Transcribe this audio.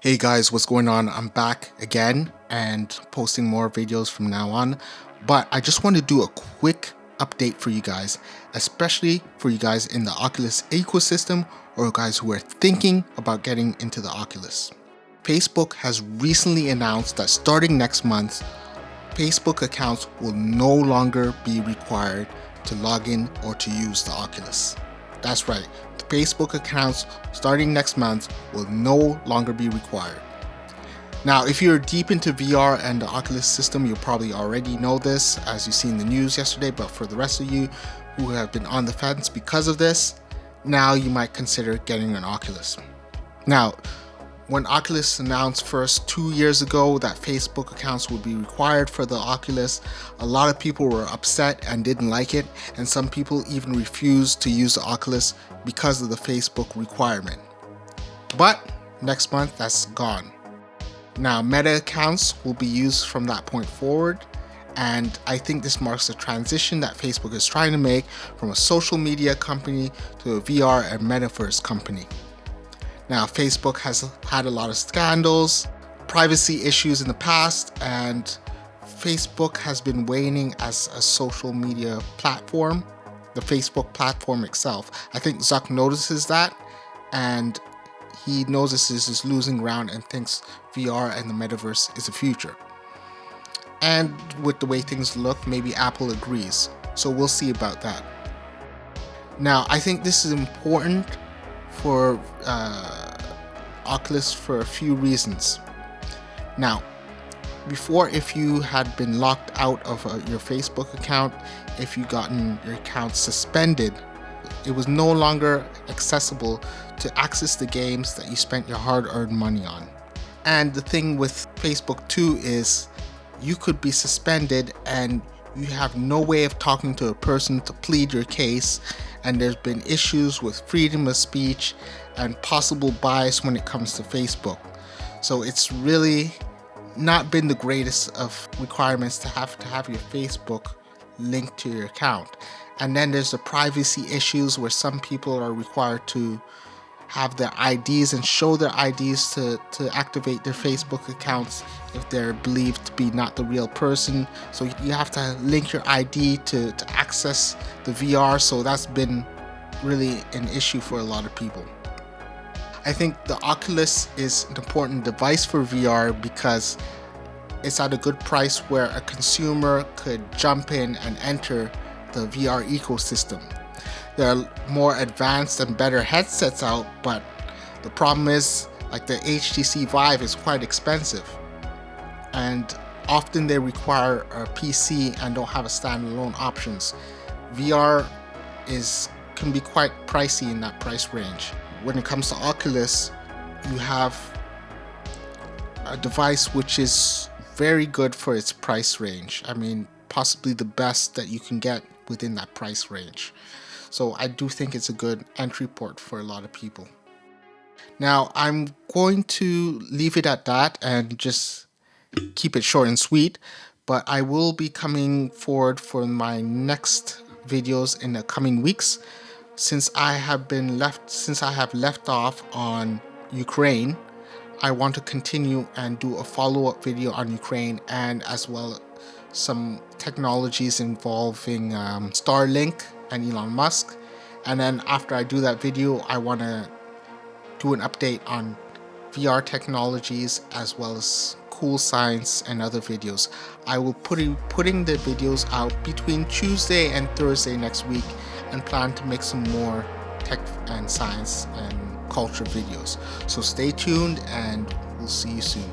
Hey guys, what's going on? I'm back again and posting more videos from now on, but I just want to do a quick update for you guys, especially for you guys in the Oculus ecosystem or guys who are thinking about getting into the Oculus. Facebook has recently announced that starting next month, Facebook accounts will no longer be required to log in or to use the Oculus. That's right, the Facebook accounts starting next month will no longer be required. Now, if you're deep into VR and the Oculus system, you probably already know this as you see in the news yesterday, but for the rest of you who have been on the fence because of this, now you might consider getting an Oculus. Now, when Oculus announced first 2 years ago that Facebook accounts would be required for the Oculus, a lot of people were upset and didn't like it, and some people even refused to use the Oculus because of the Facebook requirement. But next month, that's gone. Now, Meta accounts will be used from that point forward, and I think this marks a transition that Facebook is trying to make from a social media company to a VR and metaverse company. Now, Facebook has had a lot of scandals, privacy issues in the past, and Facebook has been waning as a social media platform, the Facebook platform itself. I think Zuck notices that, and he notices is losing ground and thinks VR and the metaverse is the future. And with the way things look, maybe Apple agrees. So we'll see about that. Now, I think this is important for Oculus for a few reasons. Now, before, if you had been locked out of your Facebook account, if you gotten your account suspended, it was no longer accessible to access the games that you spent your hard-earned money on. And the thing with Facebook too is you could be suspended and you have no way of talking to a person to plead your case, and there's been issues with freedom of speech and possible bias when it comes to Facebook. So it's really not been the greatest of requirements to have your Facebook linked to your account. And then there's the privacy issues where some people are required to have their IDs and show their IDs to activate their Facebook accounts if they're believed to be not the real person. So you have to link your ID to access the VR. So that's been really an issue for a lot of people. I think the Oculus is an important device for VR because it's at a good price where a consumer could jump in and enter the VR ecosystem. There are more advanced and better headsets out, but the problem is, like the HTC Vive is quite expensive, and often they require a PC and don't have a standalone options. VR can be quite pricey in that price range. When it comes to Oculus, you have a device which is very good for its price range. I mean, possibly the best that you can get within that price range. So I do think it's a good entry port for a lot of people. Now, I'm going to leave it at that and just keep it short and sweet, but I will be coming forward for my next videos in the coming weeks. Since I have left off on Ukraine, I want to continue and do a follow-up video on Ukraine, and as well some technologies involving Starlink and Elon Musk. And then after I do that video, I want to do an update on VR technologies as well as cool science and other videos. I will putting the videos out between Tuesday and Thursday next week, and plan to make some more tech and science and culture videos. So stay tuned, and we'll see you soon.